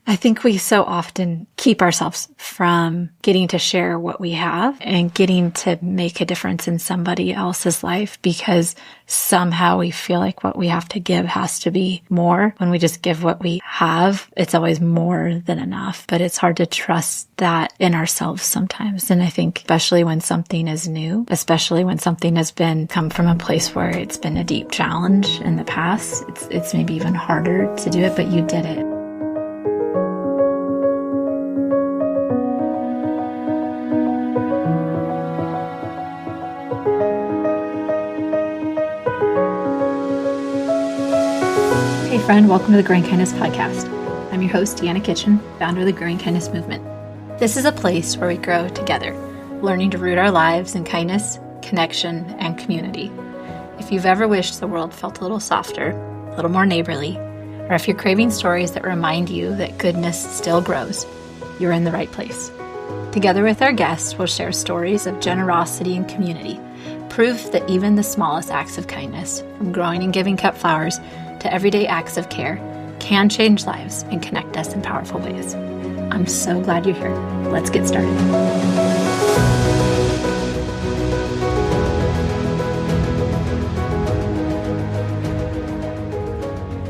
I think we so often keep ourselves from getting to share what we have and getting to make a difference in somebody else's life because somehow we feel like what we have to give has to be more. When we just give what we have, it's always more than enough, but it's hard to trust that in ourselves sometimes. And I think especially when something is new, especially when something has come from a place where it's been a deep challenge in the past, it's maybe even harder to do it, but you did it. Hey friend, welcome to the Growing Kindness Podcast. I'm your host, Deanna Kitchen, founder of the Growing Kindness Movement. This is a place where we grow together, learning to root our lives in kindness, connection, and community. If you've ever wished the world felt a little softer, a little more neighborly, or if you're craving stories that remind you that goodness still grows, you're in the right place. Together with our guests, we'll share stories of generosity and community, proof that even the smallest acts of kindness, from growing and giving cut flowers to everyday acts of care, can change lives and connect us in powerful ways. I'm so glad you're here. Let's get started.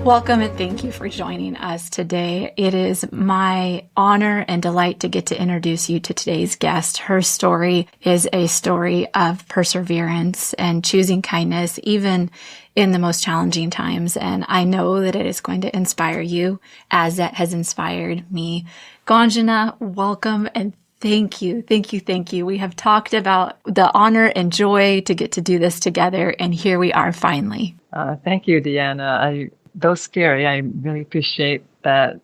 Welcome and thank you for joining us today. It is my honor and delight to get to introduce you to today's guest. Her story is a story of perseverance and choosing kindness, even in the most challenging times. And I know that it is going to inspire you as it has inspired me. Ganjana, welcome and thank you. Thank you. Thank you. We have talked about the honor and joy to get to do this together. And here we are finally. Thank you, Deanna. Though scary, I really appreciate that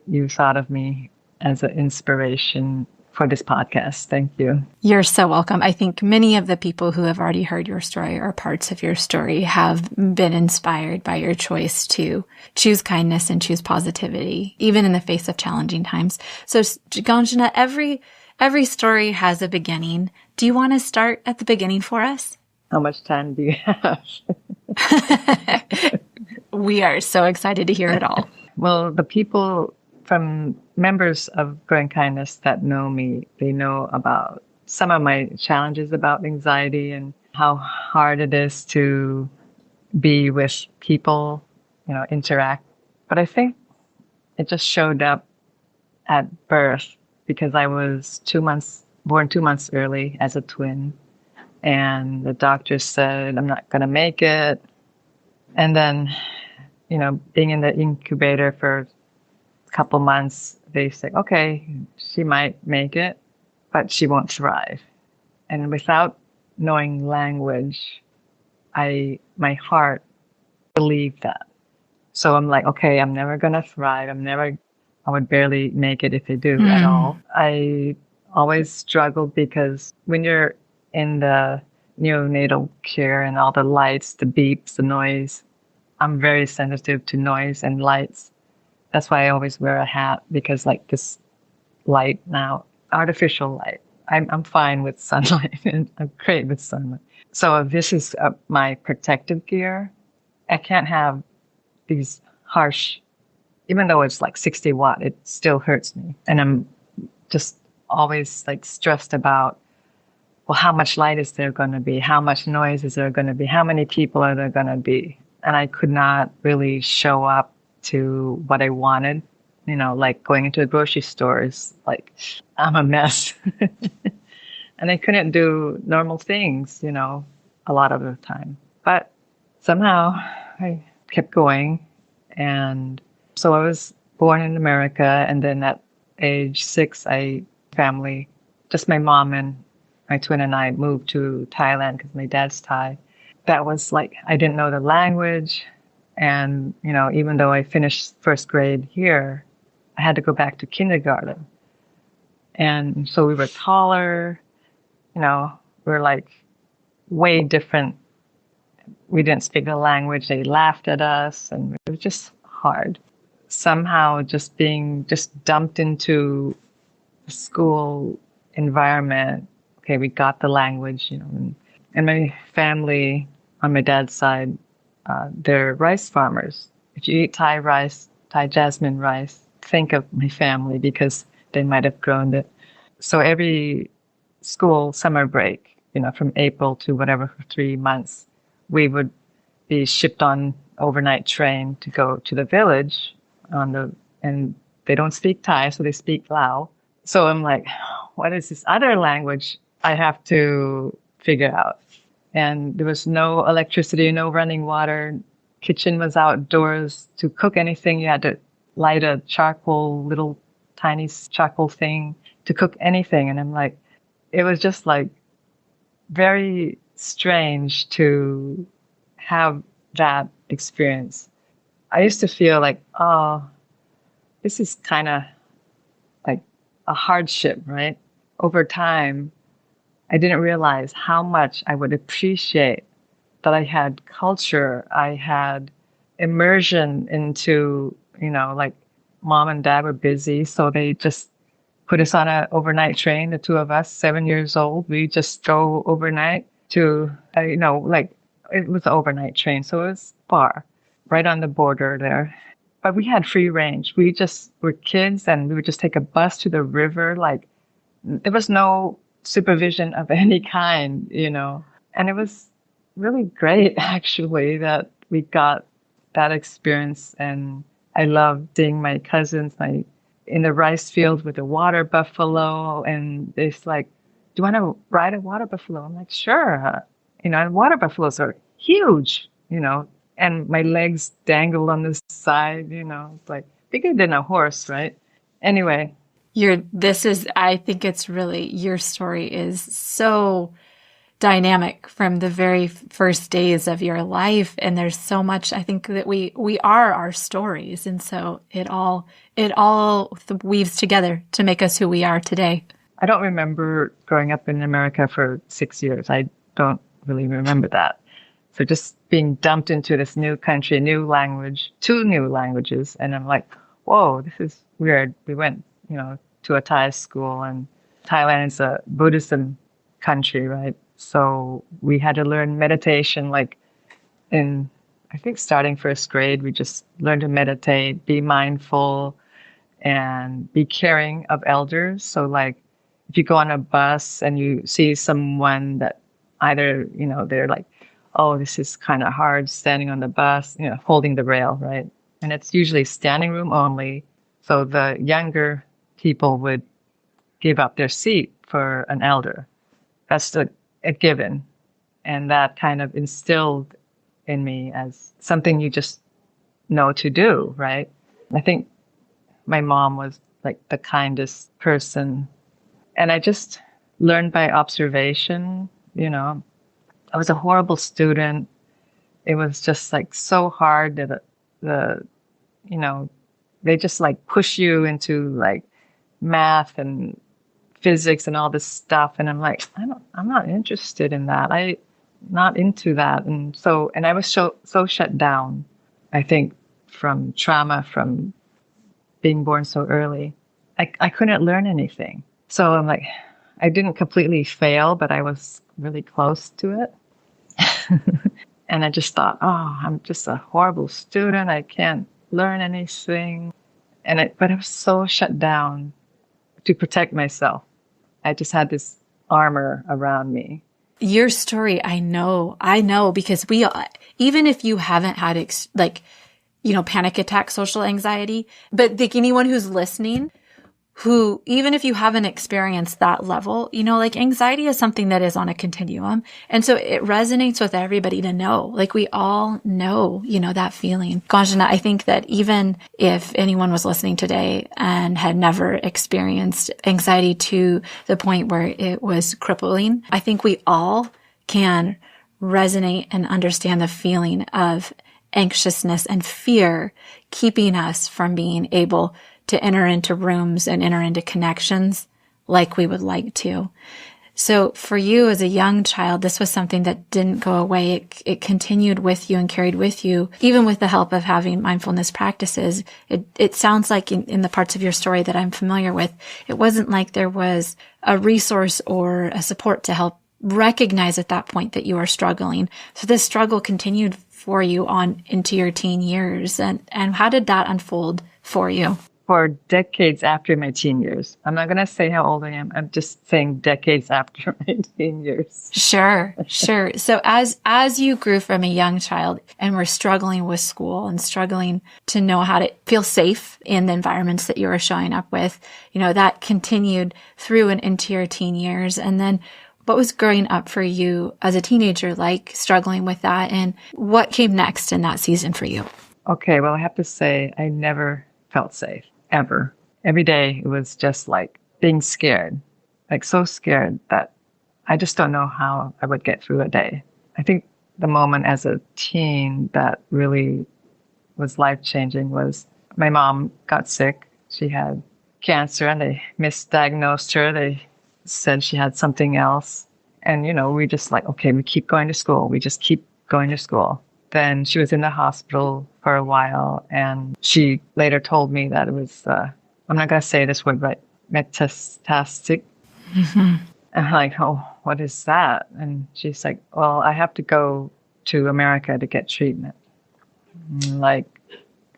you thought of me as an inspiration for this podcast. Thank you. You're so welcome. I think many of the people who have already heard your story or parts of your story have been inspired by your choice to choose kindness and choose positivity, even in the face of challenging times. So, Ganjana, every story has a beginning. Do you want to start at the beginning for us? How much time do you have? We are so excited to hear it all. Well, the people from members of Growing Kindness that know me, they know about some of my challenges about anxiety and how hard it is to be with people, interact. But I think it just showed up at birth because I was born 2 months early as a twin. And the doctor said, I'm not going to make it. And then, being in the incubator for a couple months, they said, okay, she might make it, but she won't thrive. And without knowing language, my heart believed that. So I'm like, okay, I'm never going to thrive. I would barely make it if I do at all. I always struggled because when you're in the neonatal care and all the lights, the beeps, the noise, I'm very sensitive to noise and lights. That's why I always wear a hat because like this light now, artificial light, I'm fine with sunlight and I'm great with sunlight. So this is my protective gear. I can't have these harsh, even though it's like 60 watt, it still hurts me. And I'm just always like stressed about, well, how much light is there going to be? How much noise is there going to be? How many people are there going to be? And I could not really show up to what I wanted, like going into the grocery stores, like I'm a mess. And I couldn't do normal things, a lot of the time. But somehow I kept going. And so I was born in America. And then at age 6, just my mom and my twin and I moved to Thailand because my dad's Thai. That was like, I didn't know the language. And, even though I finished first grade here, I had to go back to kindergarten. And so we were taller, we're like way different. We didn't speak the language. They laughed at us and it was just hard. Somehow just being dumped into the school environment. Okay, we got the language, and my family on my dad's side, they're rice farmers. If you eat Thai rice, Thai jasmine rice, think of my family because they might have grown it. So every school summer break, from April to whatever for 3 months, we would be shipped on overnight train to go to the village and they don't speak Thai, so they speak Lao. So I'm like, what is this other language I have to figure out? And there was no electricity, no running water. Kitchen was outdoors. To cook anything, you had to light a little tiny charcoal thing to cook anything. And I'm like, it was just like very strange to have that experience. I used to feel like, oh, this is kind of like a hardship, right? Over time, I didn't realize how much I would appreciate that I had culture, I had immersion into, like mom and dad were busy, so they just put us on an overnight train, the two of us, 7 years old. We just go overnight to, like it was an overnight train, so it was far, right on the border there. But we had free range. We just were kids and we would just take a bus to the river. Like there was no supervision of any kind, and it was really great actually that we got that experience. And I loved seeing my cousins in the rice fields with the water buffalo, and it's like, do you want to ride a water buffalo? I'm like, sure. And water buffaloes are huge, and my legs dangled on the side, it's like bigger than a horse, right? Anyway. I think it's really, your story is so dynamic from the very first days of your life. And there's so much, I think, that we are our stories. And so it all weaves together to make us who we are today. I don't remember growing up in America for 6 years. I don't really remember that. So just being dumped into this new country, new language, 2 new languages. And I'm like, whoa, this is weird. We went, to a Thai school, and Thailand is a Buddhism country, right? So we had to learn meditation, like I think starting first grade, we just learned to meditate, be mindful, and be caring of elders. So like if you go on a bus and you see someone that either, they're like, oh, this is kind of hard standing on the bus, holding the rail, right? And it's usually standing room only. So the younger people would give up their seat for an elder. That's a given. And that kind of instilled in me as something you just know to do, right? I think my mom was like the kindest person. And I just learned by observation, I was a horrible student. It was just like so hard that they just like push you into like math and physics and all this stuff. And I'm like, I'm not interested in that. I'm not into that. And I was so shut down, I think, from trauma, from being born so early. I couldn't learn anything. So I'm like, I didn't completely fail, but I was really close to it. And I just thought, oh, I'm just a horrible student. I can't learn anything. But I was so shut down to protect myself. I just had this armor around me. Your story, I know, because even if you haven't had panic attack, social anxiety, but like anyone who's listening, who, even if you haven't experienced that level, like anxiety is something that is on a continuum. And so it resonates with everybody to know, like we all know, that feeling. Ganjana, I think that even if anyone was listening today and had never experienced anxiety to the point where it was crippling, I think we all can resonate and understand the feeling of anxiousness and fear keeping us from being able to enter into rooms and enter into connections like we would like to. So for you as a young child, this was something that didn't go away. It continued with you and carried with you, even with the help of having mindfulness practices. It sounds like in the parts of your story that I'm familiar with, it wasn't like there was a resource or a support to help recognize at that point that you were struggling. So this struggle continued for you on into your teen years. And how did that unfold for you? for decades after my teen years. I'm not going to say how old I am. I'm just saying decades after my teen years. Sure, sure. So as you grew from a young child and were struggling with school and struggling to know how to feel safe in the environments that you were showing up with, that continued through and into your teen years. And then what was growing up for you as a teenager like, struggling with that? And what came next in that season for you? Okay, well, I have to say I never felt safe. Ever. Every day it was just like being scared, like so scared that I just don't know how I would get through a day. I think the moment as a teen that really was life-changing was my mom got sick. She had cancer and they misdiagnosed her. They said she had something else. And, we just like, okay, we keep going to school. We just keep going to school. Then she was in the hospital for a while, and she later told me that it was, I'm not going to say this word, but metastatic. Mm-hmm. And I'm like, oh, what is that? And she's like, well, I have to go to America to get treatment. Like,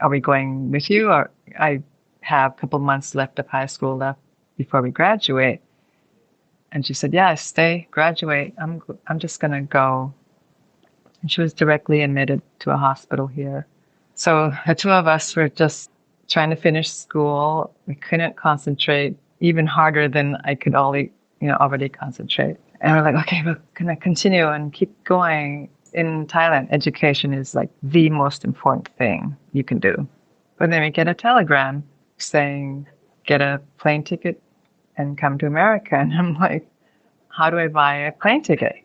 are we going with you? Or I have a couple months left of high school left before we graduate. And she said, yeah, stay, graduate. I'm just going to go. And she was directly admitted to a hospital here. So the two of us were just trying to finish school. We couldn't concentrate even harder than I could already concentrate. And we're like, okay, we're going to continue and keep going. In Thailand, education is like the most important thing you can do. But then we get a telegram saying, get a plane ticket and come to America. And I'm like, how do I buy a plane ticket?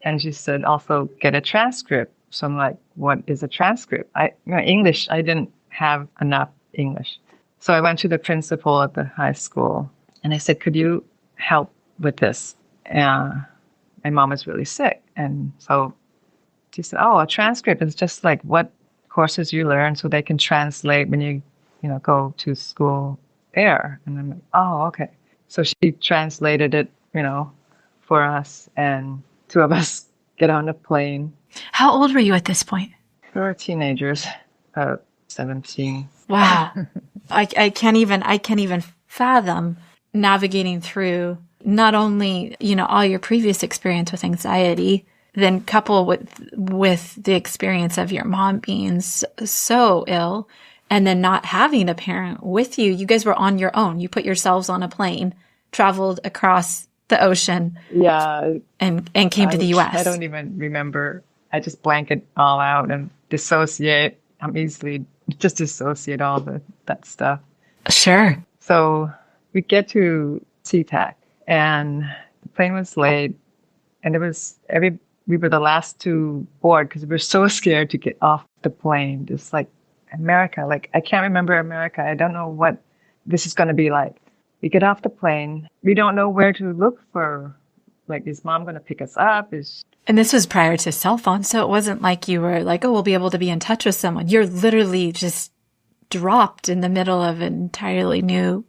And she said, also get a transcript. So I'm like, what is a transcript? English, I didn't have enough English. So I went to the principal at the high school and I said, could you help with this? My mom is really sick. And so she said, oh, a transcript is just like what courses you learn so they can translate when you go to school there. And I'm like, oh, okay. So she translated it, for us, and two of us get on a plane. How old were you at this point? We were teenagers, about 17. Wow. I can't even fathom navigating through not only, all your previous experience with anxiety, then couple with the experience of your mom being so ill, and then not having a parent with you. You guys were on your own. You put yourselves on a plane, traveled across the ocean, and came to the U.S. I don't even remember. I just blank it all out and dissociate. I'm easily just dissociate all that stuff. Sure. So we get to SeaTac, and the plane was late, and we were the last to board because we were so scared to get off the plane. Just like America, like I can't remember America. I don't know what this is going to be like. We get off the plane. We don't know where to look for, like, is mom going to pick us up? And this was prior to cell phones, so it wasn't like you were like, oh, we'll be able to be in touch with someone. You're literally just dropped in the middle of an entirely new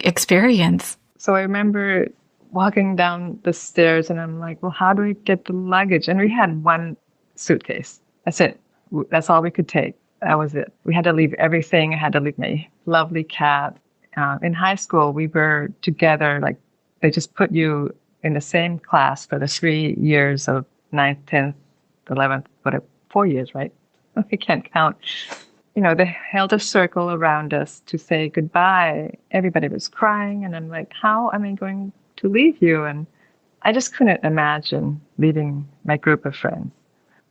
experience. So I remember walking down the stairs and I'm like, well, how do we get the luggage? And we had one suitcase. That's it. That's all we could take. That was it. We had to leave everything. I had to leave my lovely cat. In high school, we were together, like they just put you in the same class for the 3 years of 9th, 10th, 11th, whatever, 4 years, right? I can't count. They held a circle around us to say goodbye. Everybody was crying. And I'm like, how am I going to leave you? And I just couldn't imagine leaving my group of friends.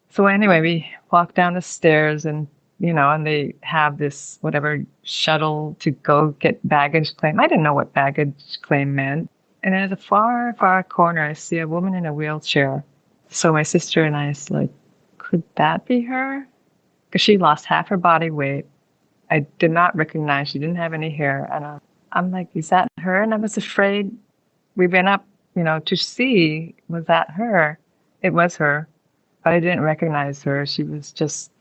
So anyway, we walked down the stairs and they have this whatever shuttle to go get baggage claim. I didn't know what baggage claim meant. And at the far, far corner, I see a woman in a wheelchair. So my sister and I was like, could that be her? Because she lost half her body weight. I did not recognize, she didn't have any hair. And I'm like, is that her? And I was afraid. We went up, to see, was that her? It was her. But I didn't recognize her. She was just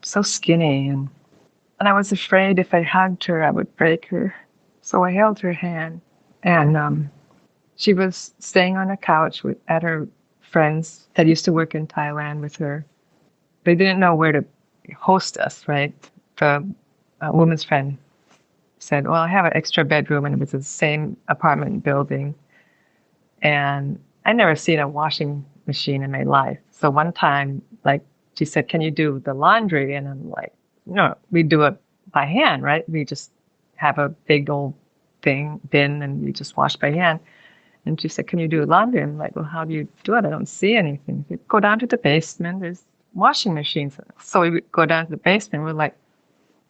so skinny. And I was afraid if I hugged her, I would break her. So I held her hand. And she was staying on a couch at her friends that used to work in Thailand with her. They didn't know where to host us, right? The woman's friend said, well, I have an extra bedroom, and it was the same apartment building. And I never seen a washing machine in my life. So one time, like, she said, can you do the laundry? And I'm like, no, we do it by hand, right? We just have a big old bin, and we just wash by hand. And she said, can you do laundry? I'm like, well, how do you do it? I don't see anything. We go down to the basement. There's washing machines. So we go down to the basement. We're like,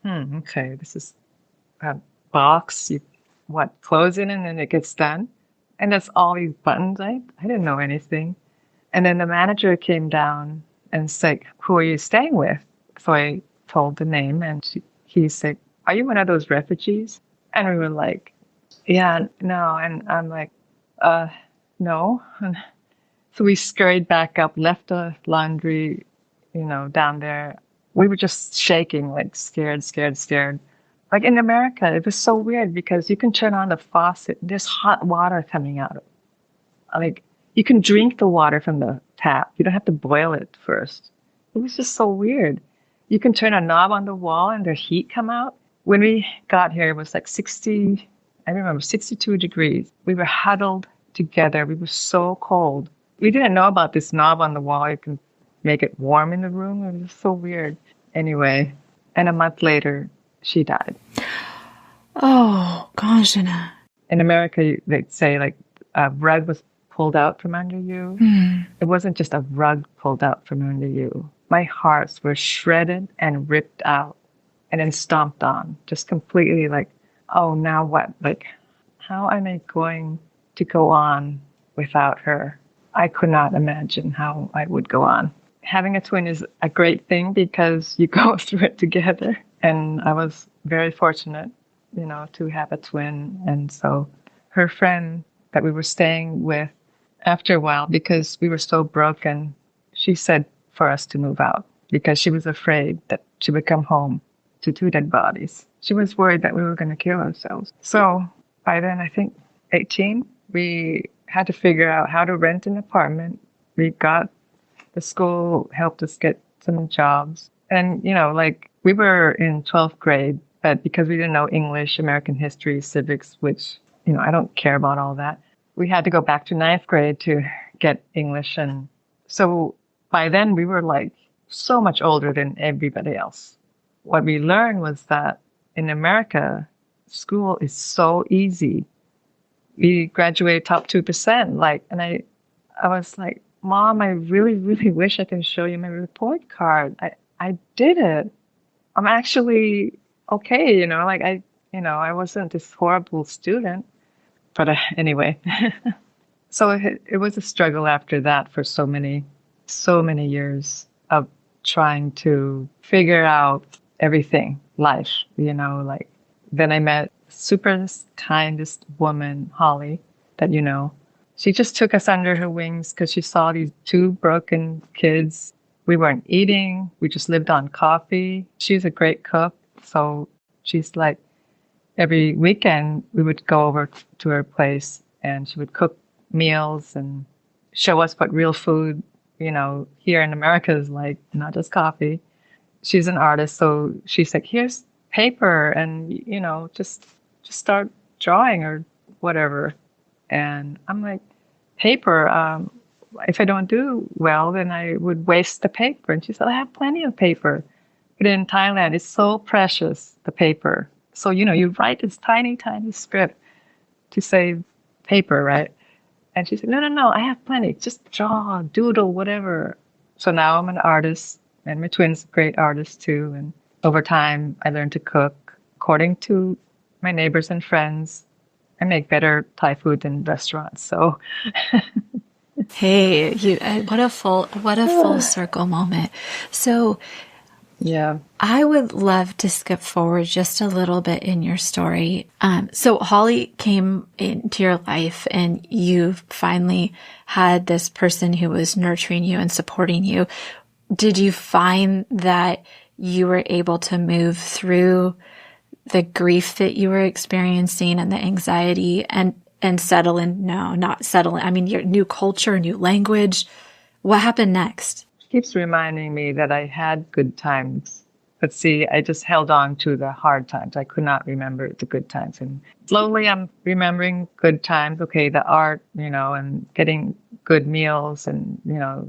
okay, this is a box. You close it, and then it gets done. And that's all these buttons. I didn't know anything. And then the manager came down and said, who are you staying with? So I told the name, and he said, are you one of those refugees? And we were like, yeah, no. And I'm like, no. And so we scurried back up, left the laundry, down there. We were just shaking, like scared. Like in America, it was so weird because you can turn on the faucet, there's hot water coming out of it. Like, you can drink the water from the tap. You don't have to boil it first. It was just so weird. You can turn a knob on the wall and there's heat come out. When we got here, it was like 62 degrees. We were huddled together. We were so cold. We didn't know about this knob on the wall. You can make it warm in the room. It was so weird. Anyway, and a month later, she died. Oh, Ganjana. In America, they'd say like a rug was pulled out from under you. It wasn't just a rug pulled out from under you. My hearts were shredded and ripped out and then stomped on. Just completely like, oh, now what? Like, how am I going to go on without her? I could not imagine how I would go on. Having a twin is a great thing because you go through it together. And I was very fortunate, to have a twin. And so her friend that we were staying with, after a while, because we were so broken, she said for us to move out because she was afraid that she would come home to 2 dead bodies. She was worried that we were going to kill ourselves. So by then, I think 18, we had to figure out how to rent an apartment. The school helped us get some jobs. And, we were in 12th grade, but because we didn't know English, American history, civics, which, I don't care about all that, we had to go back to 9th grade to get English. And so by then we were like so much older than everybody else. What we learned was that in America, school is so easy. We graduated top 2%. And I was like, Mom, I really, really wish I can show you my report card. I did it. I'm actually okay, I wasn't this horrible student. But anyway, so it was a struggle after that for so many years of trying to figure out everything, life, then I met super kindest woman, Holly, that She just took us under her wings because she saw these 2 broken kids. We weren't eating. We just lived on coffee. She's a great cook. So she's like, every weekend we would go over to her place and she would cook meals and show us what real food, here in America is like, not just coffee. She's an artist. So she's like, here's paper and, just start drawing or whatever. And I'm like, paper, if I don't do well, then I would waste the paper. And she said, I have plenty of paper. But in Thailand, it's so precious, the paper. So, you write this tiny, tiny script to save paper, right? And she said, no, I have plenty. Just draw, doodle, whatever. So now I'm an artist, and my twin's a great artist too. And over time, I learned to cook. According to my neighbors and friends, I make better Thai food than restaurants. So, hey, what a full circle moment. So, yeah, I would love to skip forward just a little bit in your story. So Holly came into your life, and you finally had this person who was nurturing you and supporting you. Did you find that you were able to move through the grief that you were experiencing and the anxiety and settle in? No, not settle in. I mean, your new culture, new language. What happened next? She keeps reminding me that I had good times But see, I just held on to the hard times. I could not remember the good times. And slowly I'm remembering good times. Okay, the art, and getting good meals and,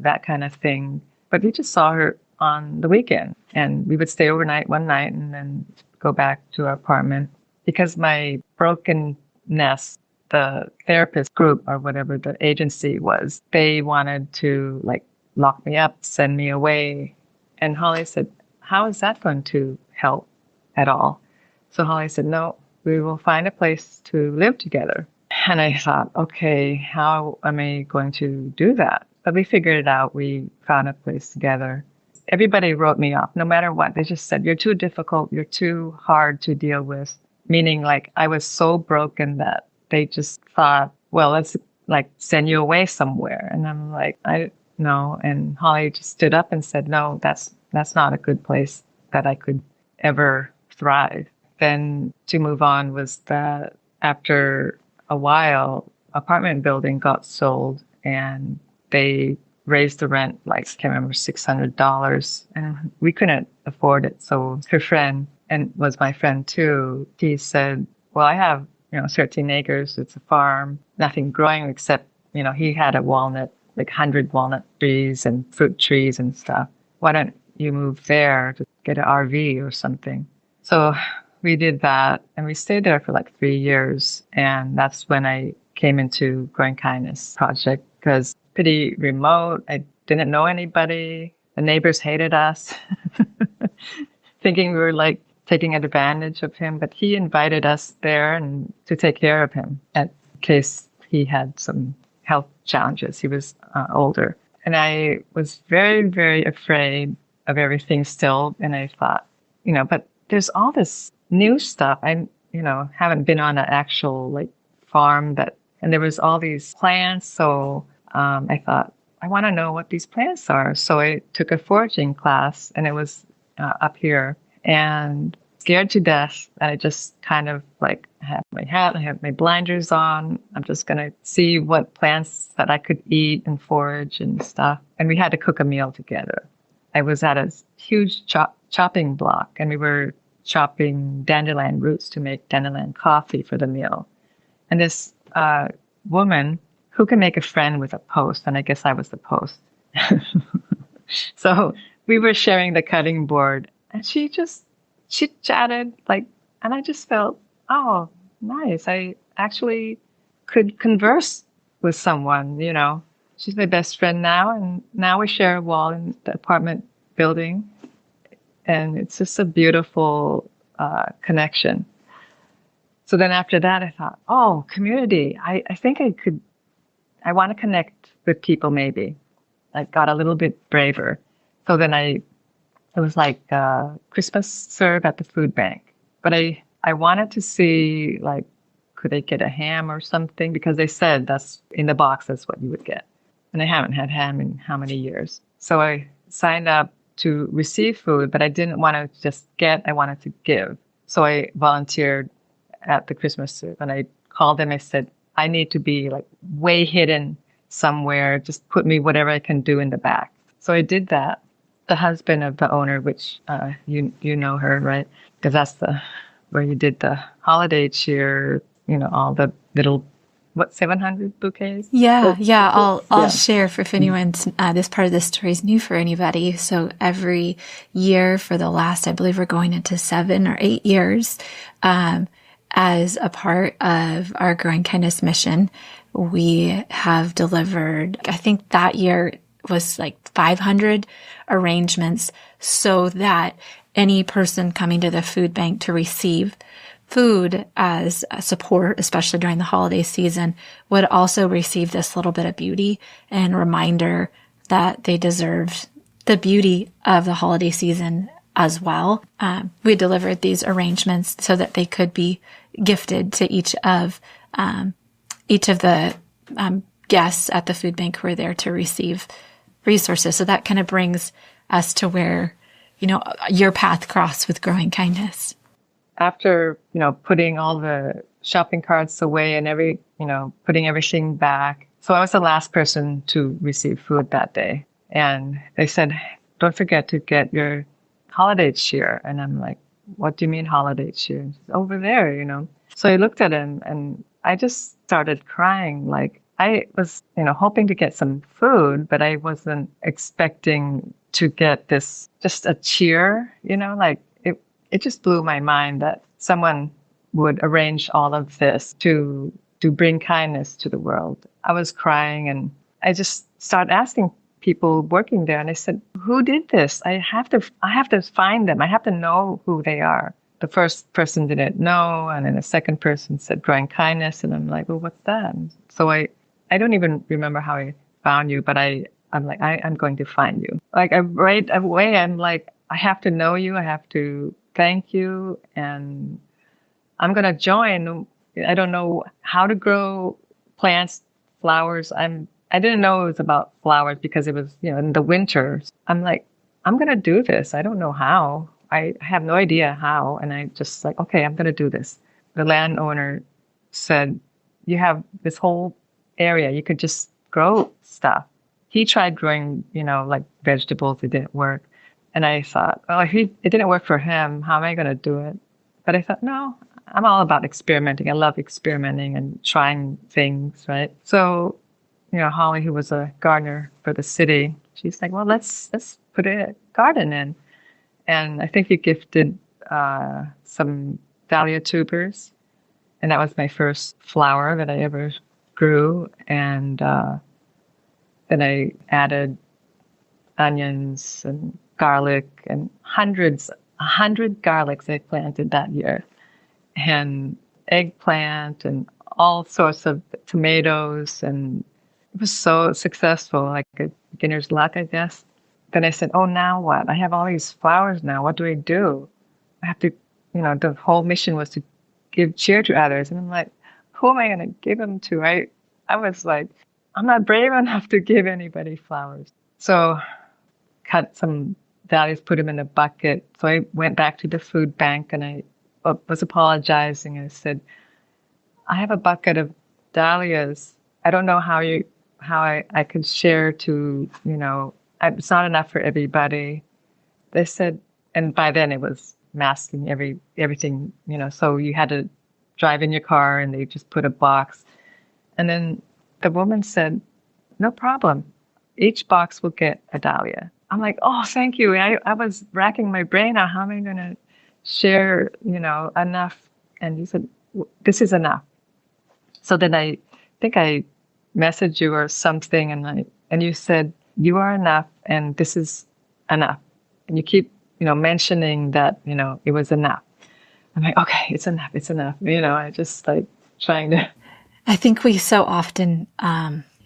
that kind of thing. But we just saw her on the weekend and we would stay overnight one night and then go back to our apartment. Because my brokenness, the therapist group or whatever the agency was, they wanted to like lock me up, send me away. And Holly said, how is that going to help at all? So Holly said, no, we will find a place to live together. And I thought, okay, how am I going to do that? But we figured it out. We found a place together. Everybody wrote me off, no matter what. They just said, you're too difficult. You're too hard to deal with. Meaning like I was so broken that they just thought, well, let's like send you away somewhere. And I'm like, I no. And Holly just stood up and said, no, that's not a good place that I could ever thrive. Then to move on was that after a while, apartment building got sold and they raised the rent, like, I can't remember, $600. And we couldn't afford it. So her friend, and was my friend too, he said, well, I have, 13 acres. It's a farm, nothing growing except, he had a walnut, like 100 walnut trees and fruit trees and stuff. Why don't you move there to get an RV or something? So we did that and we stayed there for like 3 years. And that's when I came into Growing Kindness Project because pretty remote. I didn't know anybody. The neighbors hated us, thinking we were like taking advantage of him. But he invited us there and to take care of him in case he had some health challenges. He was older. And I was very, very afraid of everything still. And I thought, but there's all this new stuff. I, haven't been on an actual like farm and there was all these plants. So I thought, I want to know what these plants are. So I took a foraging class and it was up here and scared to death. And I just kind of like have my hat, I have my blinders on. I'm just going to see what plants that I could eat and forage and stuff. And we had to cook a meal together. I was at a huge chopping block and we were chopping dandelion roots to make dandelion coffee for the meal. And this woman who can make a friend with a post, and I guess I was the post. So we were sharing the cutting board and she just chit-chatted and I just felt, oh, nice. I actually could converse with someone, She's my best friend now, and now we share a wall in the apartment building. And it's just a beautiful connection. So then after that, I thought, oh, community. I think I want to connect with people maybe. I got a little bit braver. So then it was like Christmas serve at the food bank. But I wanted to see, like, could I get a ham or something? Because they said that's in the box, that's what you would get. And I haven't had ham in how many years. So I signed up to receive food, but I didn't want to just get, I wanted to give. So I volunteered at the Christmas soup and I called them. I said, I need to be like way hidden somewhere. Just put me whatever I can do in the back. So I did that. The husband of the owner, which you know her, right? Because that's where you did the holiday cheer, all the little 700 bouquets? Yeah. I'll share if anyone's, this part of the story is new for anybody. So every year for the last, I believe we're going into 7 or 8 years, as a part of our Growing Kindness mission, we have delivered, I think that year was like 500 arrangements so that any person coming to the food bank to receive food as a support, especially during the holiday season, would also receive this little bit of beauty and reminder that they deserved the beauty of the holiday season as well. We delivered these arrangements so that they could be gifted to each of the guests at the food bank who were there to receive resources. So that kind of brings us to where, your path crossed with Growing Kindness. After, putting all the shopping carts away and putting everything back. So I was the last person to receive food that day. And they said, don't forget to get your holiday cheer. And I'm like, what do you mean holiday cheer? He said, over there, So I looked at him and I just started crying. Like I was, hoping to get some food, but I wasn't expecting to get this, just a cheer, like it just blew my mind that someone would arrange all of this to bring kindness to the world. I was crying and I just started asking people working there, and I said, who did this? I have to find them. I have to know who they are. The first person didn't know, and then the second person said growing kindness, and I'm like, well, what's that? So I don't even remember how I found you, but I'm like, I'm going to find you. Like right away, I'm like, I have to know you. I have to thank you, and I'm going to join. I don't know how to grow plants, flowers. I didn't know it was about flowers because it was, in the winter. I'm like, I'm going to do this. I don't know how. I have no idea how. And I just like, okay, I'm going to do this. The landowner said, you have this whole area. You could just grow stuff. He tried growing, like vegetables. It didn't work. And I thought, well, if it didn't work for him, how am I going to do it? But I thought, no, I'm all about experimenting. I love experimenting and trying things, right? So, Holly, who was a gardener for the city, she's like, well, let's put a garden in. And I think you gifted some dahlia tubers. And that was my first flower that I ever grew. And then I added onions and garlic and 100 garlics I planted that year. And eggplant and all sorts of tomatoes, and it was so successful, like a beginner's luck, I guess. Then I said, oh, now what? I have all these flowers now. What do I do? I have to, the whole mission was to give cheer to others. And I'm like, who am I going to give them to? I was like, I'm not brave enough to give anybody flowers. So cut some dahlias, put them in a bucket. So I went back to the food bank and I was apologizing and I said, I have a bucket of dahlias. I don't know how I could share to, it's not enough for everybody. They said, and by then it was masking everything, so you had to drive in your car and they just put a box. And then the woman said, no problem. Each box will get a dahlia. I'm like, oh, thank you. I was racking my brain out. How am I going to share, enough? And you said, this is enough. So then I think I messaged you or something, and you said, you are enough, and this is enough. And you keep, mentioning that, it was enough. I'm like, okay, it's enough. It's enough. I just like trying to. I think we so often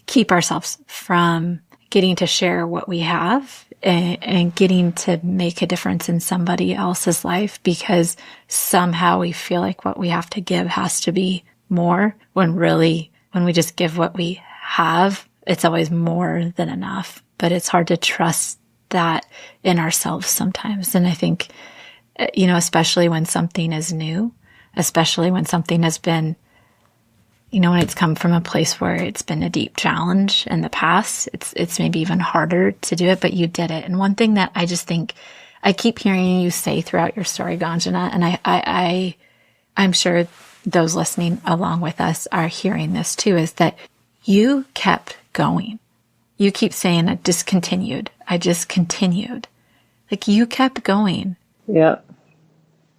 keep ourselves from getting to share what we have and getting to make a difference in somebody else's life because somehow we feel like what we have to give has to be more, when really, when we just give what we have, it's always more than enough. But it's hard to trust that in ourselves sometimes. And I think, especially when something is new, especially when something has been, when it's come from a place where it's been a deep challenge in the past, it's maybe even harder to do it, but you did it. And one thing that I just think I keep hearing you say throughout your story, Ganjana, and I'm sure those listening along with us are hearing this too, is that you kept going. You keep saying I just continued. Like you kept going. Yeah.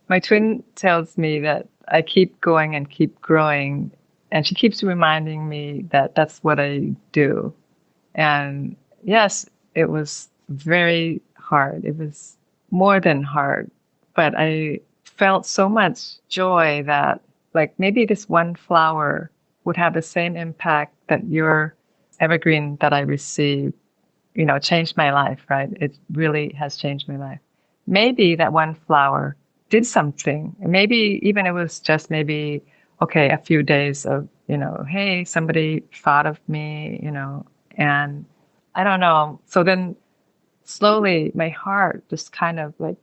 My twin tells me that I keep going and keep growing. And she keeps reminding me that that's what I do. And yes, it was very hard. It was more than hard. But I felt so much joy that like maybe this one flower would have the same impact that your evergreen that I received, changed my life, right? It really has changed my life. Maybe that one flower did something. Maybe even it was just okay, a few days of, hey, somebody thought of me, and I don't know. So then slowly my heart just kind of like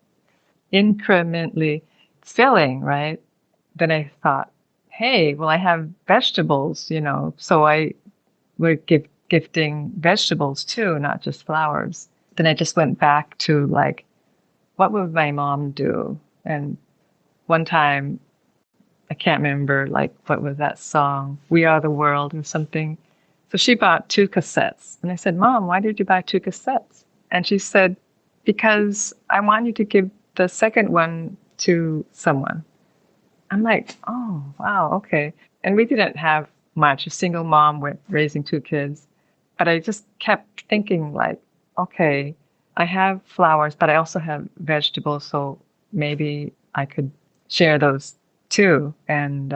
incrementally filling, right? Then I thought, hey, well, I have vegetables, so we're gifting vegetables too, not just flowers. Then I just went back to like, what would my mom do? And one time, I can't remember, like, what was that song? We Are the World or something. So she bought 2 cassettes. And I said, Mom, why did you buy 2 cassettes? And she said, because I want you to give the second one to someone. I'm like, oh, wow, okay. And we didn't have much, a single mom with raising 2 kids. But I just kept thinking, like, okay, I have flowers, but I also have vegetables. So maybe I could share those too. And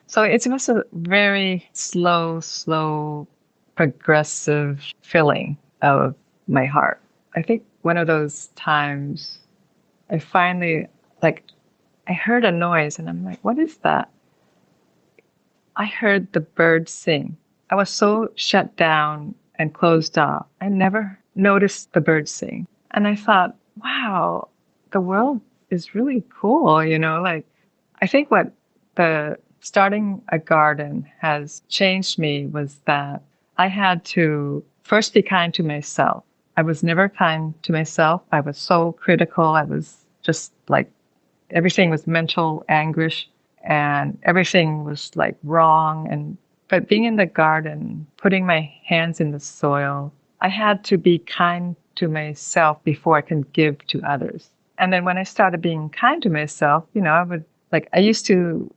so it was a very slow, progressive filling of my heart. I think one of those times I finally, like, I heard a noise and I'm like, what is that? I heard the birds sing. I was so shut down and closed off. I never noticed the birds sing. And I thought, wow, the world is really cool, like, I think what the starting a garden has changed me was that I had to first be kind to myself. I was never kind to myself. I was so critical. I was just like, everything was mental anguish and everything was like wrong. But being in the garden, putting my hands in the soil, I had to be kind to myself before I can give to others. And then when I started being kind to myself, I used to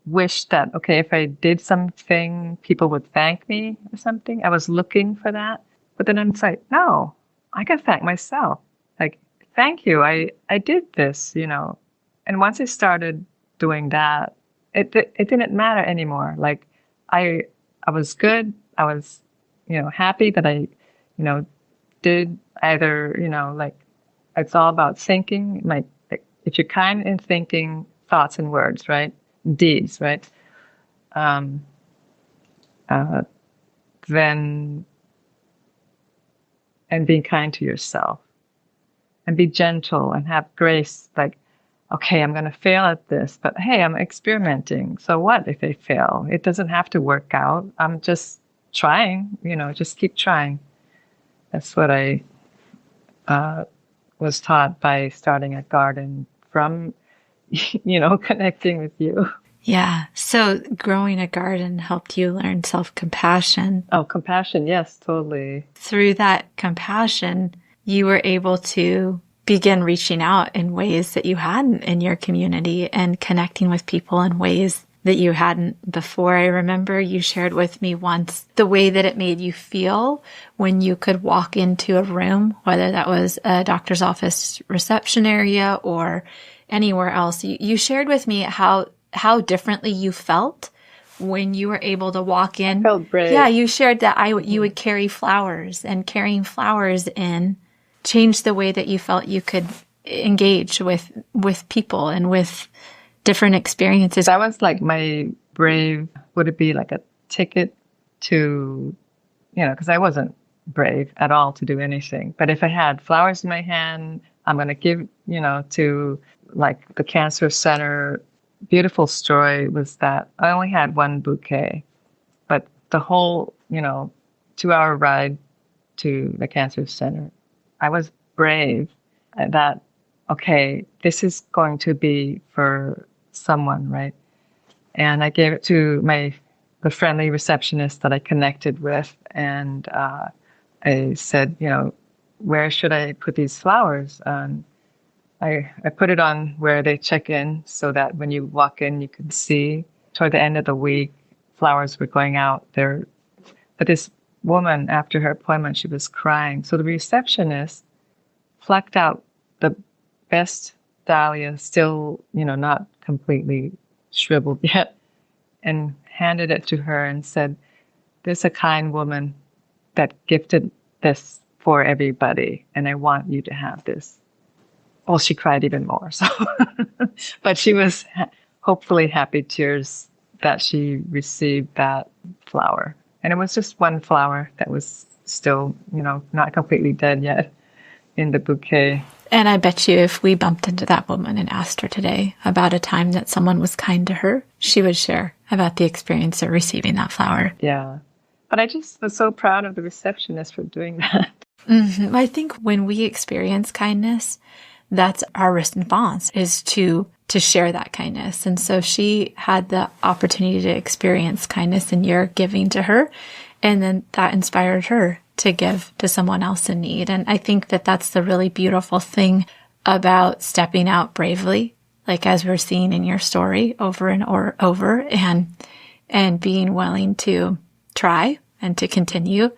wish that, okay, if I did something, people would thank me or something. I was looking for that. But then I'm like, no, I can thank myself. Like, thank you. I did this, And once I started doing that, it didn't matter anymore. Like, I was good. I was, happy that I, did either, it's all about thinking. Like, if you're kind in thinking, thoughts and words, right? Deeds, right? Then, and being kind to yourself and be gentle and have grace. Like, okay, I'm going to fail at this, but hey, I'm experimenting. So what if I fail? It doesn't have to work out. I'm just trying, just keep trying. That's what I was taught by starting a garden from, connecting with you. Yeah. So growing a garden helped you learn self-compassion. Oh, compassion. Yes, totally. Through that compassion, you were able to begin reaching out in ways that you hadn't in your community and connecting with people in ways that you hadn't before. I remember you shared with me once the way that it made you feel when you could walk into a room, whether that was a doctor's office reception area or anywhere else. You shared with me how differently you felt when you were able to walk in. I felt brave. Yeah, you shared that you would carry flowers, and carrying flowers in changed the way that you felt you could engage with people and with different experiences. That was like my brave, would it be like a ticket to, because I wasn't brave at all to do anything. But if I had flowers in my hand, I'm going to give, to like the cancer center. Beautiful story was that I only had 1 bouquet, but the whole, 2-hour ride to the cancer center, I was brave that, okay, this is going to be for someone, right? And I gave it to the friendly receptionist that I connected with. And I said, where should I put these flowers? I put it on where they check in so that when you walk in, you can see. Toward the end of the week, flowers were going out there. But this woman, after her appointment, she was crying. So the receptionist plucked out the best dahlia, still, not completely shriveled yet, and handed it to her and said, there's a kind woman that gifted this for everybody, and I want you to have this. Well, she cried even more. So, but she was hopefully happy tears that she received that flower. And it was just 1 flower that was still, not completely dead yet in the bouquet. And I bet you if we bumped into that woman and asked her today about a time that someone was kind to her, she would share about the experience of receiving that flower. Yeah. But I just was so proud of the receptionist for doing that. Mm-hmm. I think when we experience kindness, that's our response, is to share that kindness. And so she had the opportunity to experience kindness in your giving to her. And then that inspired her to give to someone else in need. And I think that that's the really beautiful thing about stepping out bravely, like as we're seeing in your story over and over, and being willing to try and to continue,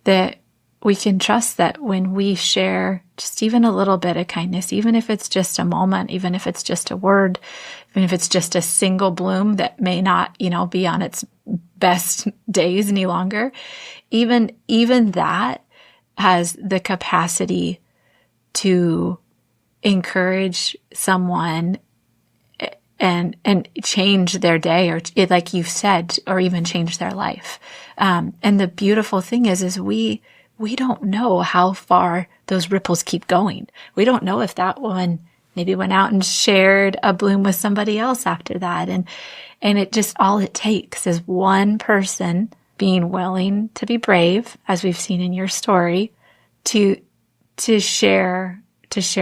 that we can trust that when we share just even a little bit of kindness, even if it's just a moment, even if it's just a word, even if it's just a single bloom that may not, be on its best days any longer, even that has the capacity to encourage someone and change their day, or like you said, or even change their life. And the beautiful thing is we don't know how far those ripples keep going. We don't know if that one maybe went out and shared a bloom with somebody else after that. And it just, all it takes is one person being willing to be brave, as we've seen in your story, to share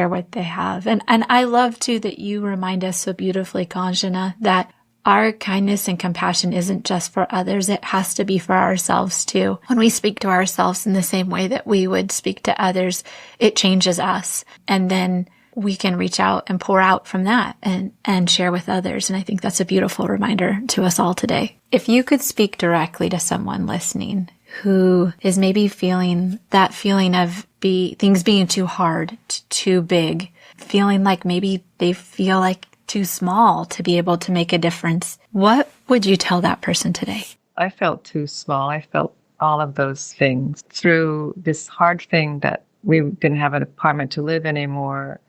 what they have. And I love too that you remind us so beautifully, Ganjana, that our kindness and compassion isn't just for others. It has to be for ourselves too. When we speak to ourselves in the same way that we would speak to others, it changes us. And then we can reach out and pour out from that and share with others. And I think that's a beautiful reminder to us all today. If you could speak directly to someone listening who is maybe feeling that feeling of things being too hard, too big, feeling like maybe they feel like too small to be able to make a difference, what would you tell that person today? I felt too small. I felt all of those things through this hard thing that we didn't have an apartment to live anymore.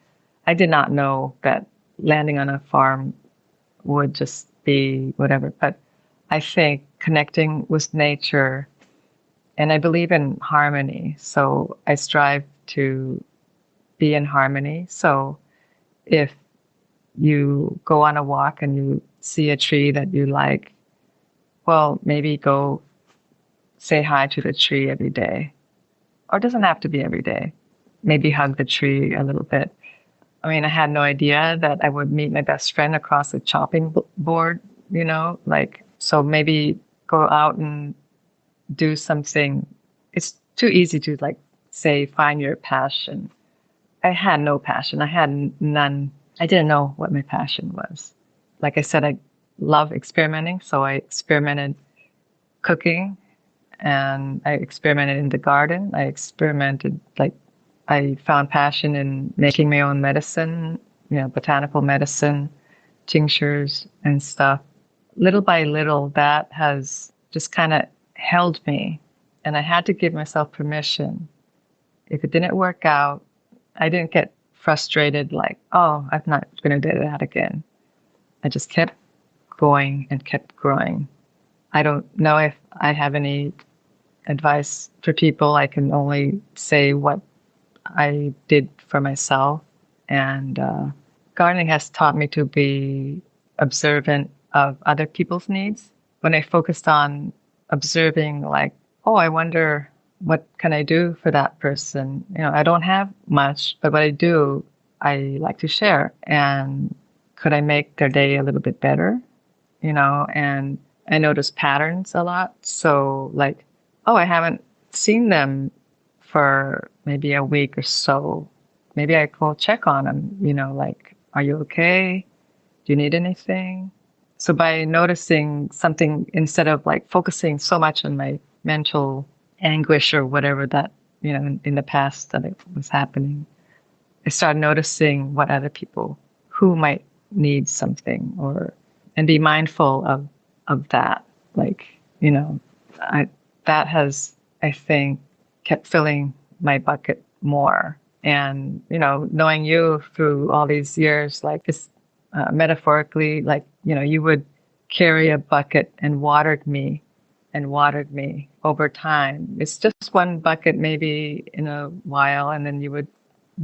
I did not know that landing on a farm would just be whatever. But I think connecting with nature, and I believe in harmony. So I strive to be in harmony. So if you go on a walk and you see a tree that you like, well, maybe go say hi to the tree every day. Or it doesn't have to be every day. Maybe hug the tree a little bit. I mean, I had no idea that I would meet my best friend across the chopping board, so maybe go out and do something. It's too easy to say, find your passion. I had no passion. I had none. I didn't know what my passion was. Like I said, I love experimenting. So I experimented cooking and I experimented in the garden. I found passion in making my own medicine, botanical medicine, tinctures and stuff. Little by little, that has just kind of held me. And I had to give myself permission. If it didn't work out, I didn't get frustrated I'm not going to do that again. I just kept going and kept growing. I don't know if I have any advice for people. I can only say what I did for myself. And gardening has taught me to be observant of other people's needs. When I focused on observing, I wonder, what can I do for that person? I don't have much, but what I do, I like to share. And could I make their day a little bit better? And I notice patterns a lot. So I haven't seen them for maybe a week or so. Maybe I go check on them, are you okay? Do you need anything? So by noticing something, instead of focusing so much on my mental anguish or whatever that, in the past that it was happening, I started noticing what other people who might need something and be mindful of that. That has, I think, kept filling my bucket more. And, knowing you through all these years, it's metaphorically, you would carry a bucket and watered me over time. It's just one bucket maybe in a while, and then you would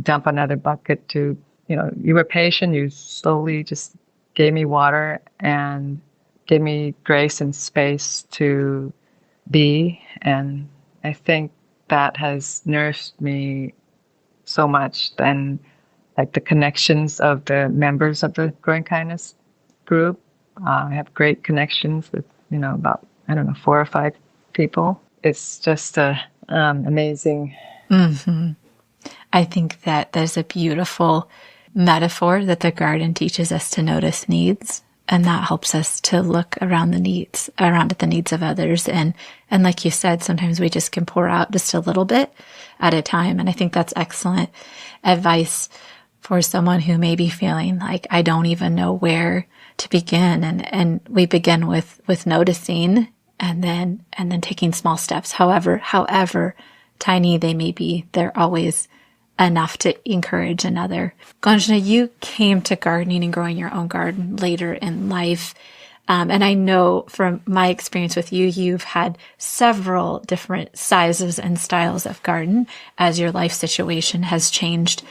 dump another bucket to, you were patient. You slowly just gave me water and gave me grace and space to be. And I think that has nourished me so much. And like the connections of the members of the Growing Kindness group. I have great connections with, about, I don't know, 4 or 5 people. It's just amazing. Mm-hmm. I think that there's a beautiful metaphor that the garden teaches us to notice needs. And that helps us to look around at the needs of others. And like you said, sometimes we just can pour out just a little bit at a time. And I think that's excellent advice for someone who may be feeling like, I don't even know where to begin. And we begin with noticing and then taking small steps. However tiny they may be, they're always enough to encourage another. Ganjana, you came to gardening and growing your own garden later in life. And I know from my experience with you, you've had several different sizes and styles of garden as your life situation has changed.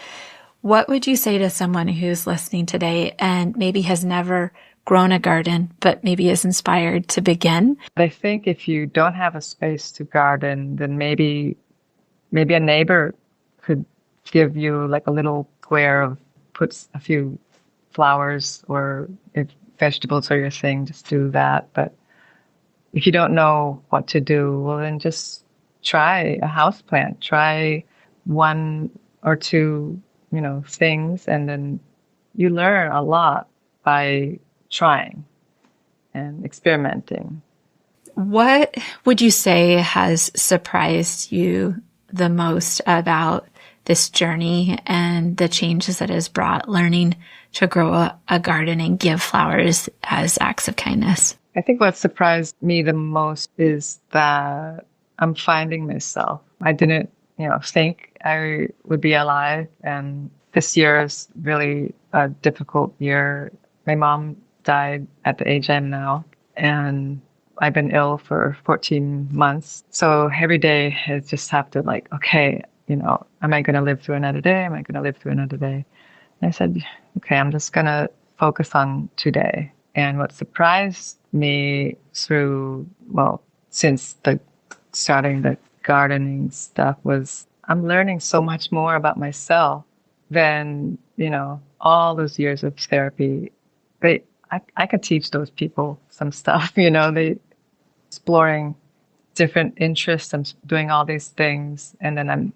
What would you say to someone who's listening today and maybe has never grown a garden, but maybe is inspired to begin? I think if you don't have a space to garden, then maybe a neighbor could give you like a little square of, puts a few flowers, or if vegetables are your thing, just do that. But if you don't know what to do, well, then just try a house plant. Try 1 or 2, things, and then you learn a lot by trying and experimenting. What would you say has surprised you the most about this journey and the changes that has brought learning to grow a garden and give flowers as acts of kindness? I think what surprised me the most is that I'm finding myself. I didn't, think I would be alive. And this year is really a difficult year. My mom died at the age I am now, and I've been ill for 14 months. So every day I just have to okay, am I going to live through another day? Am I going to live through another day? And I said, okay, I'm just going to focus on today. And what surprised me since starting the gardening stuff was I'm learning so much more about myself than, all those years of therapy. I could teach those people some stuff, they exploring different interests. I'm doing all these things. And then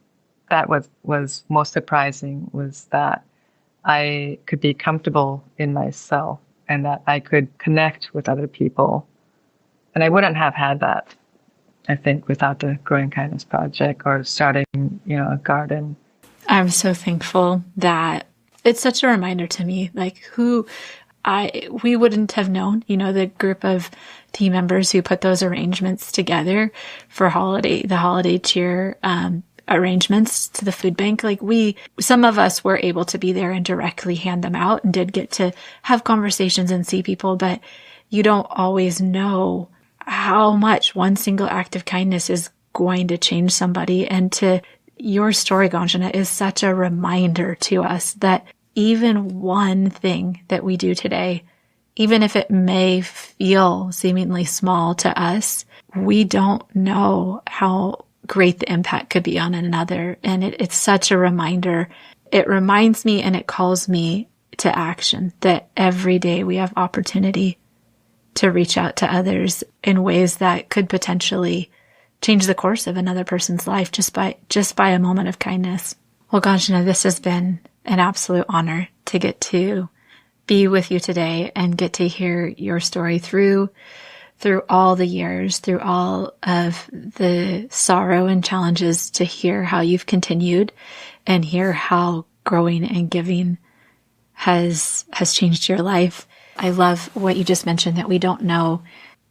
that was most surprising, was that I could be comfortable in myself and that I could connect with other people. And I wouldn't have had that, I think, without the Growing Kindness Project or starting, a garden. I'm so thankful that it's such a reminder to me, we wouldn't have known, the group of team members who put those arrangements together for the holiday cheer, arrangements to the food bank. Some of us were able to be there and directly hand them out and did get to have conversations and see people, but you don't always know how much one single act of kindness is going to change somebody. And to your story, Ganjana, is such a reminder to us that even one thing that we do today, even if it may feel seemingly small to us, we don't know how great the impact could be on another. And it's such a reminder. It reminds me and it calls me to action that every day we have opportunity to reach out to others in ways that could potentially change the course of another person's life just by a moment of kindness. Well, Ganjana, this has been an absolute honor to get to be with you today and get to hear your story through all the years, through all of the sorrow and challenges, to hear how you've continued and hear how growing and giving has changed your life. I love what you just mentioned, that we don't know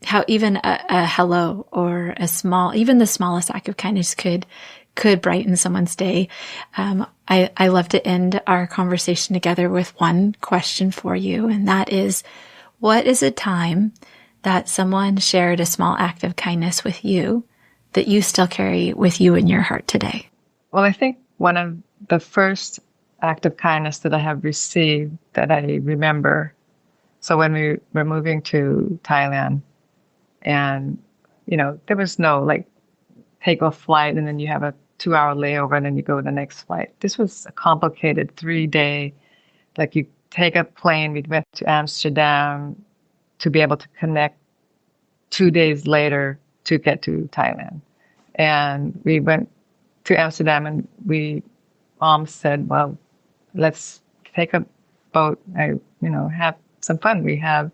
how even a hello or even the smallest act of kindness could brighten someone's day. I love to end our conversation together with one question for you, and that is, what is a time that someone shared a small act of kindness with you that you still carry with you in your heart today? Well, I think one of the first act of kindness that I have received that I remember, so when we were moving to Thailand, and, there was no take a flight and then you have a 2-hour layover and then you go to the next flight. This was a complicated 3-day, like you take a plane, we went to Amsterdam to be able to connect 2 days later to get to Thailand. And we went to Amsterdam and mom said, well, let's take a boat, have some fun. We have,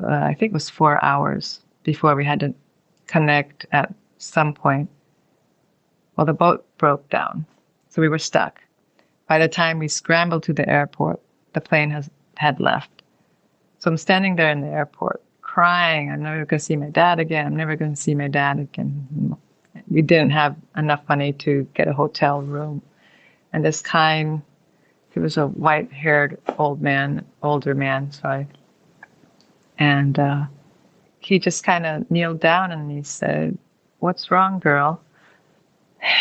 I think it was 4 hours before we had to connect at some point. Well, the boat broke down, so we were stuck. By the time we scrambled to the airport, the plane had left. So I'm standing there in the airport crying. I'm never going to see my dad again. I'm never going to see my dad again. We didn't have enough money to get a hotel room. And this he was a white-haired older man, sorry. And he just kind of kneeled down and he said, "What's wrong, girl?"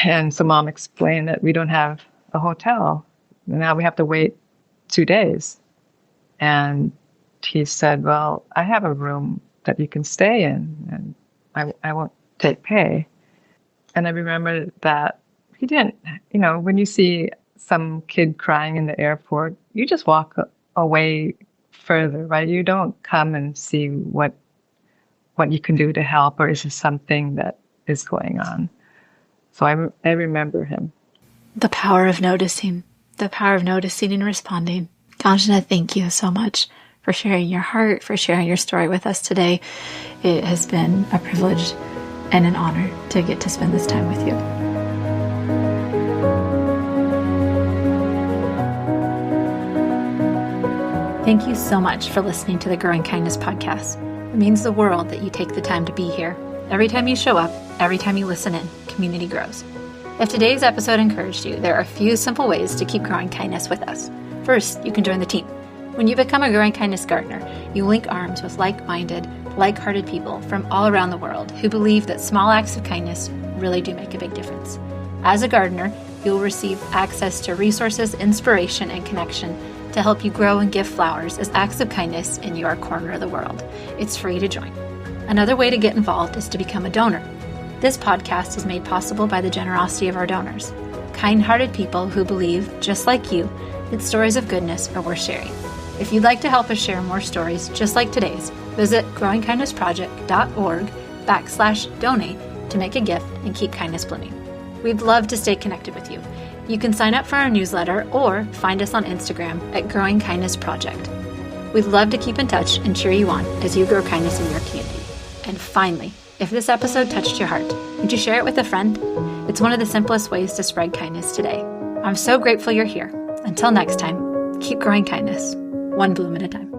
And so mom explained that we don't have a hotel. Now we have to wait 2 days. And he said, "Well, I have a room that you can stay in, and I won't take pay." And I remember that he didn't, when you see some kid crying in the airport, you just walk away further, right? You don't come and see what you can do to help, or is there something that is going on? So I remember him. The power of noticing and responding. Ganjana, thank you so much for sharing your heart, for sharing your story with us today. It has been a privilege and an honor to get to spend this time with you. Thank you so much for listening to the Growing Kindness podcast. It means the world that you take the time to be here. Every time you show up, every time you listen in, community grows. If today's episode encouraged you, there are a few simple ways to keep growing kindness with us. First, you can join the team. When you become a Growing Kindness gardener, you link arms with like-minded, like-hearted people from all around the world who believe that small acts of kindness really do make a big difference. As a gardener, you'll receive access to resources, inspiration, and connection to help you grow and give flowers as acts of kindness in your corner of the world. It's free to join. Another way to get involved is to become a donor. This podcast is made possible by the generosity of our donors, kind-hearted people who believe, just like you, that stories of goodness are worth sharing. If you'd like to help us share more stories just like today's, visit growingkindnessproject.org/donate to make a gift and keep kindness blooming. We'd love to stay connected with you. You can sign up for our newsletter or find us on Instagram at Growing Kindness Project. We'd love to keep in touch and cheer you on as you grow kindness in your community. And finally, if this episode touched your heart, would you share it with a friend? It's one of the simplest ways to spread kindness today. I'm so grateful you're here. Until next time, keep growing kindness, one bloom at a time.